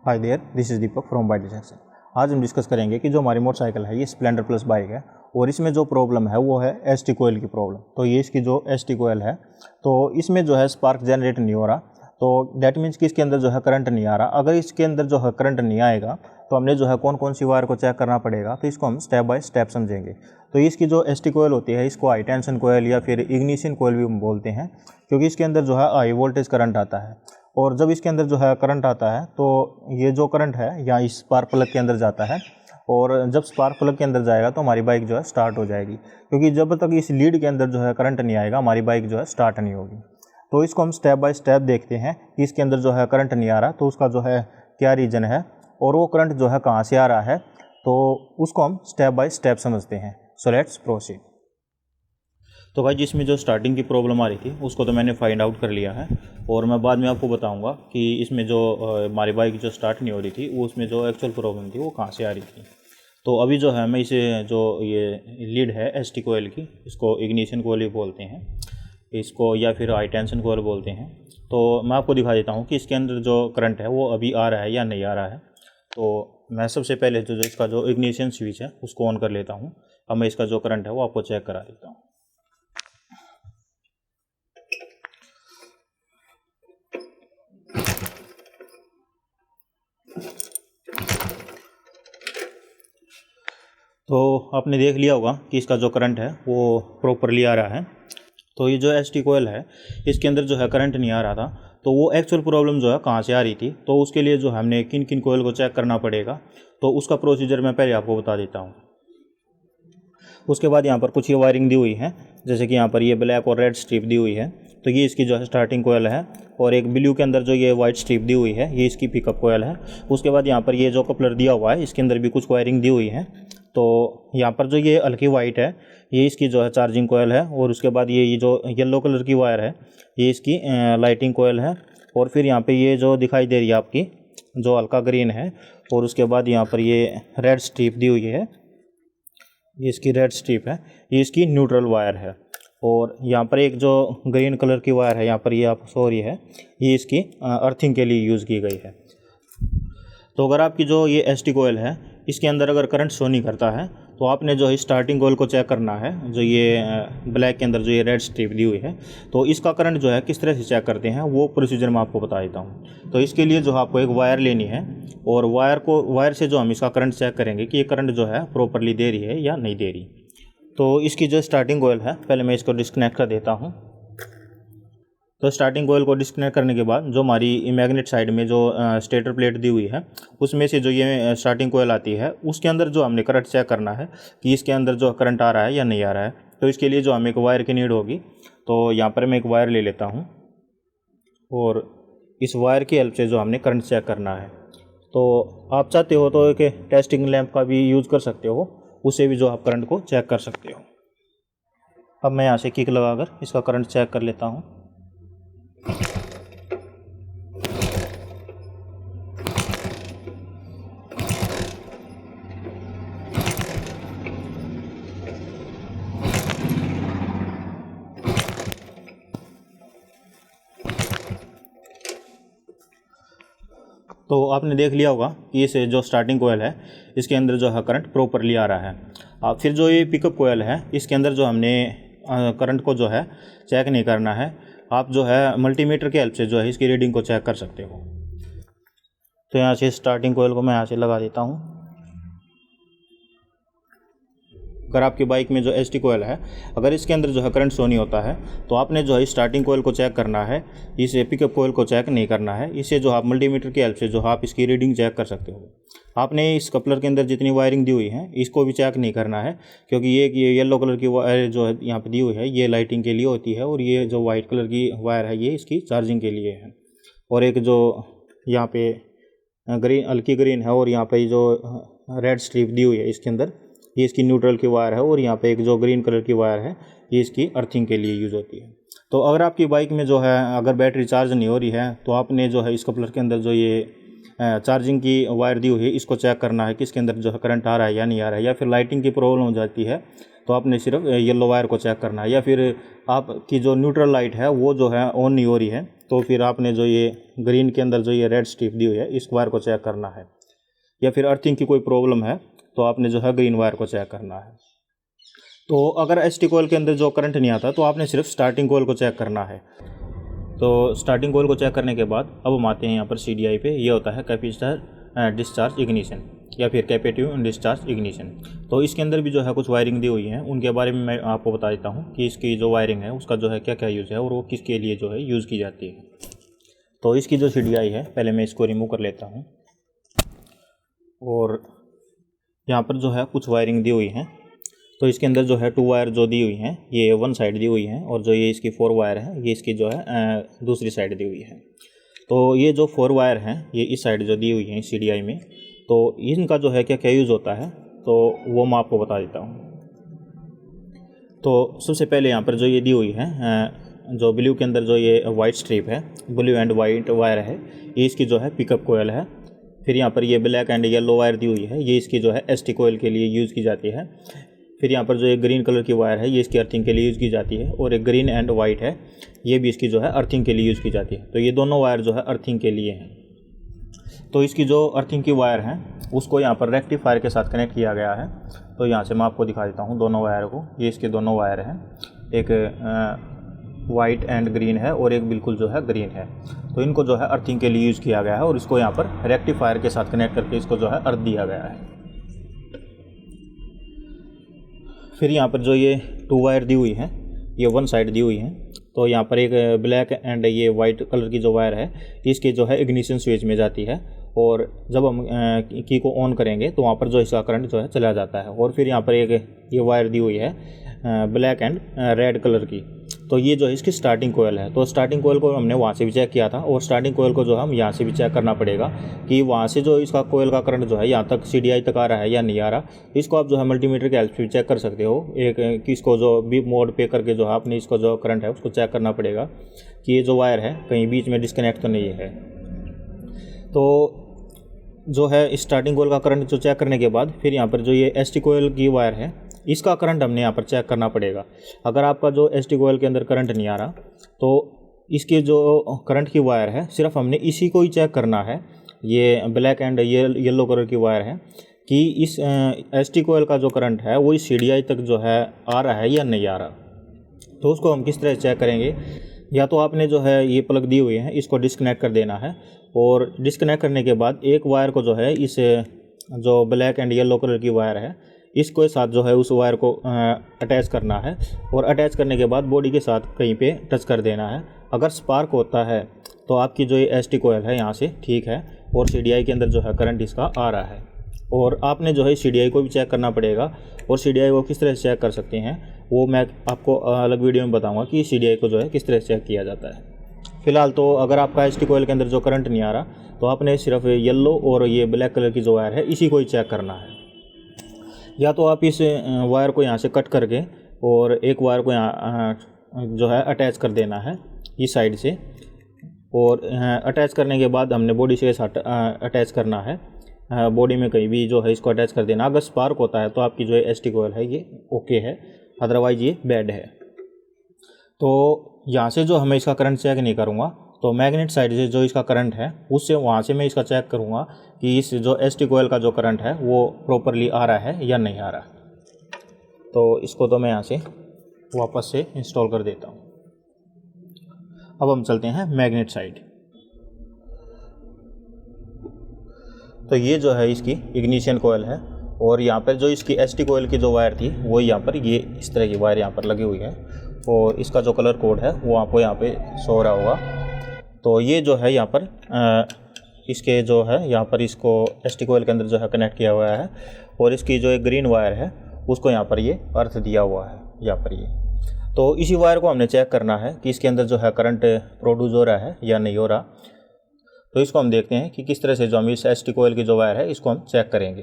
Hi there, this is Deepak from bike section. आज हम discuss करेंगे कि जो हमारी मोटरसाइकिल है ये स्प्लेंडर प्लस बाइक है और इसमें जो प्रॉब्लम है वो है एसटी कोयल की प्रॉब्लम। तो ये इसकी जो एसटी कोयल है तो इसमें जो है स्पार्क जनरेट नहीं हो रहा, तो डैट मीन्स कि इसके अंदर जो है करंट नहीं आ रहा। अगर इसके अंदर जो है करंट नहीं आएगा तो हमने जो है कौन कौन सी वायर को चेक करना पड़ेगा, तो इसको हम स्टेप बाय स्टेप समझेंगे। तो इसकी जो एसटी कोयल होती है इसको हाई टेंशन कोयल या फिर इग्निशन कोयल भी हम बोलते हैं, क्योंकि इसके अंदर जो है हाई वोल्टेज करंट आता है। और जब इसके अंदर जो है करंट आता है तो ये जो करंट है या इस स्पार्क प्लग के अंदर जाता है, और जब स्पार्क प्लग के अंदर जाएगा तो हमारी बाइक जो है स्टार्ट हो जाएगी, क्योंकि जब तक इस लीड के अंदर जो है करंट नहीं आएगा हमारी बाइक जो है स्टार्ट नहीं होगी। तो इसको हम स्टेप बाय स्टेप देखते हैं कि इसके अंदर जो है करंट नहीं आ रहा तो उसका जो है क्या रीज़न है और वो करंट जो है कहाँ से आ रहा है, तो उसको हम स्टेप बाय स्टेप समझते हैं। So let's proceed. तो भाई जिसमें जो स्टार्टिंग की प्रॉब्लम आ रही थी उसको तो मैंने फाइंड आउट कर लिया है, और मैं बाद में आपको बताऊंगा कि इसमें जो हमारी बाइक जो स्टार्ट नहीं हो रही थी वो उसमें जो एक्चुअल प्रॉब्लम थी वो कहाँ से आ रही थी। तो अभी जो है मैं इसे जो ये लीड है एसटी कोयल की, इसको इग्निशन कोयल भी बोलते हैं इसको, या फिर हाई टेंशन कोयल बोलते हैं। तो मैं आपको दिखा देता हूँ कि इसके अंदर जो करंट है वो अभी आ रहा है या नहीं आ रहा है। तो मैं सबसे पहले जो इसका जो इग्निशन स्विच है उसको ऑन कर लेता हूँ। अब मैं इसका जो करंट है वो आपको चेक करा देता हूँ। तो आपने देख लिया होगा कि इसका जो करंट है वो प्रॉपरली आ रहा है। तो ये जो एसटी कोयल है इसके अंदर जो है करंट नहीं आ रहा था, तो वो एक्चुअल प्रॉब्लम जो है कहाँ से आ रही थी, तो उसके लिए जो हमने किन किन कोयल को चेक करना पड़ेगा तो उसका प्रोसीजर मैं पहले आपको बता देता हूँ। उसके बाद यहाँ पर कुछ ये वायरिंग दी हुई है, जैसे कि यहाँ पर ये ब्लैक और रेड स्ट्रिप दी हुई है, तो ये इसकी जो है स्टार्टिंग कोयल है। और एक ब्लू के अंदर जो ये वाइट स्ट्रिप दी हुई है ये इसकी पिकअप कोयल है। उसके बाद यहाँ पर ये जो कपलर दिया हुआ है इसके अंदर भी कुछ वायरिंग दी हुई है। तो यहाँ पर जो ये हल्की वाइट है ये इसकी जो है चार्जिंग कोयल है, और उसके बाद ये जो येलो कलर की वायर है ये इसकी लाइटिंग कोयल है। और फिर यहाँ पे ये जो दिखाई दे रही है आपकी जो हल्का ग्रीन है, और उसके बाद यहाँ पर ये रेड स्ट्रिप दी हुई है, ये इसकी रेड स्ट्रिप है, ये इसकी न्यूट्रल वायर है। और यहाँ पर एक जो ग्रीन कलर की वायर है यहाँ पर ये आप सॉरी है, ये इसकी अर्थिंग के लिए यूज़ की गई है। तो अगर आपकी जो ये एसटी कोयल है इसके अंदर अगर करंट शो नहीं करता है तो आपने जो है स्टार्टिंग कोयल को चेक करना है, जो ये ब्लैक के अंदर जो ये रेड स्ट्रिप दी हुई है। तो इसका करंट जो है किस तरह से चेक करते हैं वो प्रोसीजर मैं आपको बता देता हूँ। तो इसके लिए जो आपको एक वायर लेनी है, और वायर से जो हम इसका करंट चेक करेंगे कि ये करंट जो है प्रॉपरली दे रही है या नहीं दे रही। तो इसकी जो स्टार्टिंग कोयल है पहले मैं इसको डिस्कनेक्ट कर देता हूँ। तो स्टार्टिंग कोयल को डिस्कनेक्ट करने के बाद जो हमारी मैग्नेट साइड में जो स्टेटर प्लेट दी हुई है उसमें से जो ये स्टार्टिंग कोयल आती है उसके अंदर जो हमने करंट चेक करना है कि इसके अंदर जो करंट आ रहा है या नहीं आ रहा है। तो इसके लिए जो हमें एक वायर की नीड होगी, तो यहाँ पर मैं एक वायर ले लेता हूँ, और इस वायर की हेल्प से जो हमने करंट चेक करना है। तो आप चाहते हो तो एक टेस्टिंग लैंप का भी यूज़ कर सकते हो, उससे भी जो आप करंट को चेक कर सकते हो। अब मैं यहाँ से किक लगाकर इसका करंट चेक कर लेता हूँ। तो आपने देख लिया होगा कि इस जो स्टार्टिंग कोयल है इसके अंदर जो है करंट प्रॉपरली आ रहा है। फिर जो ये पिकअप कोयल है इसके अंदर जो हमने करंट को जो है चेक नहीं करना है, आप जो है मल्टीमीटर की हेल्प से जो है इसकी रीडिंग को चेक कर सकते हो। तो यहाँ से स्टार्टिंग कोयल को मैं यहाँ से लगा देता हूँ। अगर आपकी बाइक में जो एसटी कोयल है अगर इसके अंदर जो है करंट शो नहीं होता है तो आपने जो है स्टार्टिंग कोयल को चेक करना है, इसे पिकअप कोयल को चेक नहीं करना है। इसे जो आप मल्टीमीटर की हेल्प से जो आप इसकी रीडिंग चेक कर सकते हो। आपने इस कपलर के अंदर जितनी वायरिंग दी हुई है इसको भी चेक नहीं करना है, क्योंकि ये येलो कलर की वायर जो है यहाँ पर दी हुई है ये लाइटिंग के लिए होती है, और ये जो वाइट कलर की वायर है ये इसकी चार्जिंग के लिए है। और एक जो यहाँ पे ग्रीन हल्की ग्रीन है और यहाँ पे जो रेड स्ट्रिप दी हुई है इसके अंदर ये इसकी न्यूट्रल की वायर है, और यहाँ पे एक जो ग्रीन कलर की वायर है ये इसकी अर्थिंग के लिए यूज़ होती है। तो अगर आपकी बाइक में जो है अगर बैटरी चार्ज नहीं हो रही है तो आपने जो है इस कपलर के अंदर जो ये चार्जिंग की वायर दी हुई है इसको चेक करना है कि इसके अंदर जो है करंट आ रहा है या नहीं आ रहा है। या फिर लाइटिंग की प्रॉब्लम हो जाती है तो आपने सिर्फ येलो वायर को चेक करना है, या फिर आपकी जो न्यूट्रल लाइट है वो जो है ऑन नहीं हो रही है तो फिर आपने जो ये ग्रीन के अंदर जो ये रेड स्ट्रिप दी हुई है इस वायर को चेक करना है, या फिर अर्थिंग की कोई प्रॉब्लम है तो आपने जो है ग्रीन वायर को चेक करना है। तो अगर एसटी कोयल के अंदर जो करंट नहीं आता तो आपने सिर्फ स्टार्टिंग कोयल को चेक करना है। तो स्टार्टिंग कोयल को चेक करने के बाद अब हम आते हैं यहाँ पर CDI पे। ये होता है कैपेसिटर डिस्चार्ज इग्निशन या फिर कैपेटिव डिस्चार्ज इग्निशन। तो इसके अंदर भी जो है कुछ वायरिंग दी हुई है, उनके बारे में मैं आपको बता देता हूँ कि इसकी जो वायरिंग है उसका जो है क्या क्या यूज़ है और वो किसके लिए जो है यूज़ की जाती है। तो इसकी जो CDI है पहले मैं इसको रिमूव कर लेता हूँ, और यहाँ पर जो है कुछ वायरिंग दी हुई है। तो इसके अंदर जो है 2 वायर जो दी हुई हैं ये 1 साइड दी हुई है, और जो ये इसकी 4 वायर है ये इसकी जो है दूसरी साइड दी हुई है। तो ये जो 4 वायर हैं ये इस साइड जो दी हुई हैं CDI में, तो इनका जो है क्या क्या यूज़ होता है तो वो मैं आपको बता देता हूँ। तो सबसे पहले यहाँ पर जो ये दी हुई है जो ब्लू के अंदर जो ये वाइट स्ट्रिप है, ब्लू एंड वाइट वायर है, ये इसकी जो है पिकअप कोयल है। फिर यहाँ पर ये ब्लैक एंड येलो वायर दी हुई है, ये इसकी जो है ST कोयल के लिए यूज़ की जाती है। फिर यहाँ पर जो एक ग्रीन कलर की वायर है ये इसकी अर्थिंग के लिए यूज़ की जाती है, और एक ग्रीन एंड वाइट है ये भी इसकी जो है अर्थिंग के लिए यूज़ की जाती है। तो ये दोनों वायर जो है अर्थिंग के लिए हैं। तो इसकी जो अर्थिंग की वायर है उसको यहाँ पर रेक्टिफायर के साथ कनेक्ट किया गया है। तो यहाँ से मैं आपको दिखा देता हूँ दोनों वायर को। ये इसके दोनों वायर हैं, एक वाइट एंड ग्रीन है और एक बिल्कुल जो है ग्रीन है। तो इनको जो है अर्थिंग के लिए यूज़ किया गया है, और इसको यहाँ पर रेक्टिफायर के साथ कनेक्ट करके इसको जो है अर्थ दिया गया है। फिर यहाँ पर जो ये 2 वायर दी हुई हैं ये 1 साइड दी हुई हैं। तो यहाँ पर एक ब्लैक एंड ये वाइट कलर की जो वायर है इसकी जो है इग्निशन स्विच में जाती है, और जब हम की को ऑन करेंगे तो वहाँ पर जो इसका करंट जो है चला जाता है। और फिर यहाँ पर एक ये वायर दी हुई है ब्लैक एंड रेड कलर की, तो ये जो है इसकी स्टार्टिंग कोयल है। तो स्टार्टिंग कोयल को हमने वहाँ से भी चेक किया था, और स्टार्टिंग कोयल को जो हम यहाँ से भी चेक करना पड़ेगा कि वहाँ से जो इसका कोयल का करंट जो है यहाँ तक CDI तक आ रहा है या नहीं आ रहा। इसको आप जो है मल्टीमीटर के हेल्प से चेक कर सकते हो। एक किसको जो बीप मोड पे करके जो है आपने इसको जो करंट है उसको चेक करना पड़ेगा कि ये जो वायर है कहीं बीच में डिस्कनेक्ट तो नहीं है। तो जो है स्टार्टिंग कोयल का करंट जो चेक करने के बाद फिर यहाँ पर जो ये ST कोयल की वायर है इसका करंट हमने यहाँ पर चेक करना पड़ेगा। अगर आपका जो ST कोयल के अंदर करंट नहीं आ रहा तो इसके जो करंट की वायर है सिर्फ हमने इसी को ही चेक करना है, ये ब्लैक एंड येलो कलर की वायर है, कि इस ST कोयल का जो करंट है वो इस CDI तक जो है आ रहा है या नहीं आ रहा। तो उसको हम किस तरह चेक करेंगे, या तो आपने जो है ये प्लग दी हुई है इसको डिस्कनेक्ट कर देना है, और डिस्कनेक्ट करने के बाद एक वायर को जो है इस जो ब्लैक एंड येलो कलर की वायर है इसको साथ जो है उस वायर को अटैच करना है, और अटैच करने के बाद बॉडी के साथ कहीं पे टच कर देना है। अगर स्पार्क होता है तो आपकी जो ये ST कोयल है यहाँ से ठीक है, और CDI के अंदर जो है करंट इसका आ रहा है। और आपने जो है CDI को भी चेक करना पड़ेगा, और CDI को किस तरह से चेक कर सकते हैं वो मैं आपको अलग वीडियो में बताऊँगा कि CDI को जो है किस तरह से चेक किया जाता है। फिलहाल तो अगर आपका ST कोयल के अंदर जो करंट नहीं आ रहा तो आपने सिर्फ येलो और ये ब्लैक कलर की जो वायर है इसी को ही चेक करना है। या तो आप इस वायर को यहाँ से कट करके और एक वायर को यहाँ जो है अटैच कर देना है इस साइड से, और अटैच करने के बाद हमने बॉडी से साथ अटैच करना है, बॉडी में कहीं भी जो है इसको अटैच कर देना। अगर स्पार्क होता है तो आपकी जो है ST कोयल है ये ओके है, अदरवाइज ये बैड है। तो यहाँ से जो हमें इसका करंट चेक नहीं करूँगा, तो मैग्नेट साइड से जो इसका करंट है उससे वहाँ से मैं इसका चेक करूँगा कि इस जो ST कोयल का जो करंट है वो प्रॉपरली आ रहा है या नहीं आ रहा। तो इसको तो मैं यहाँ से वापस से इंस्टॉल कर देता हूँ। अब हम चलते हैं मैग्नेट साइड। तो ये जो है इसकी इग्निशन कोयल है, और यहाँ पर जो इसकी ST कोयल की जो वायर थी वो यहाँ पर ये इस तरह की वायर यहाँ पर लगी हुई है, और इसका जो कलर कोड है वो आपको यहाँ पे शो हो रहा होगा। तो ये जो है यहाँ पर इसके जो है यहाँ पर इसको ST कोयल के अंदर जो है कनेक्ट किया हुआ है, और इसकी जो एक ग्रीन वायर है उसको यहाँ पर ये अर्थ दिया हुआ है यहाँ पर ये। तो इसी वायर को हमने चेक करना है कि इसके अंदर जो है करंट प्रोड्यूस हो रहा है या नहीं हो रहा। तो इसको हम देखते हैं कि किस तरह से जो हम इस ST कोयल की जो वायर है इसको हम चेक करेंगे।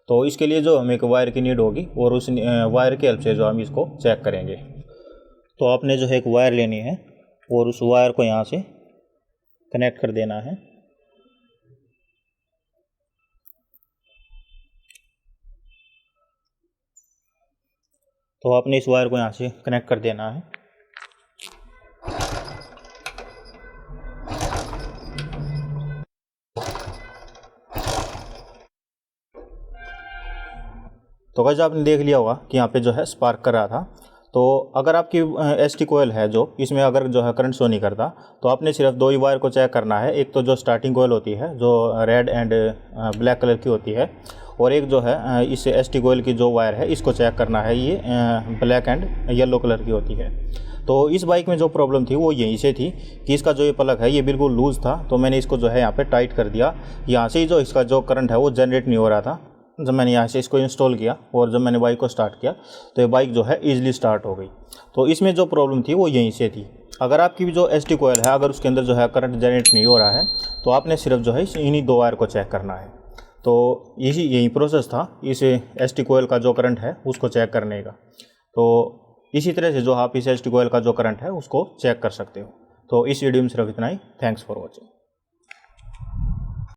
तो इसके लिए जो हमें एक वायर की नीड होगी, और उस वायर की हेल्प से जो हम इसको चेक करेंगे। तो आपने जो है एक वायर लेनी है और उस वायर को यहाँ से कनेक्ट कर देना है। तो आपने इस वायर को यहाँ से कनेक्ट कर देना है। तो गाइस आपने देख लिया होगा कि यहाँ पे जो है स्पार्क कर रहा था। तो अगर आपकी एसटी कोयल है जो इसमें अगर जो है करंट शो नहीं करता, तो आपने सिर्फ दो ही वायर को चेक करना है। एक तो जो स्टार्टिंग कोयल होती है जो रेड एंड ब्लैक कलर की होती है, और एक जो है इस एसटी कोयल की जो वायर है इसको चेक करना है, ये ब्लैक एंड येलो कलर की होती है। तो इस बाइक में जो प्रॉब्लम थी वो यहीं से थी कि इसका जो ये प्लग है ये बिल्कुल लूज़ था। तो मैंने इसको जो है यहाँ पे टाइट कर दिया। यहाँ से ही जो इसका जो करंट है वो जनरेट नहीं हो रहा था। जब मैंने यहाँ से इसको इंस्टॉल किया और जब मैंने बाइक को स्टार्ट किया तो ये बाइक जो है ईजिली स्टार्ट हो गई। तो इसमें जो प्रॉब्लम थी वो यहीं से थी। अगर आपकी भी जो एसटी कोयल है अगर उसके अंदर जो है करंट जनरेट नहीं हो रहा है, तो आपने सिर्फ जो है इन्हीं दो वायर को चेक करना है। तो यही प्रोसेस था इस एसटी कोयल का जो करंट है उसको चेक करने का। तो इसी तरह से जो आप इस एसटी कोयल का जो करंट है उसको चेक कर सकते हो। तो इस वीडियो में सिर्फ इतना ही। Thanks for watching.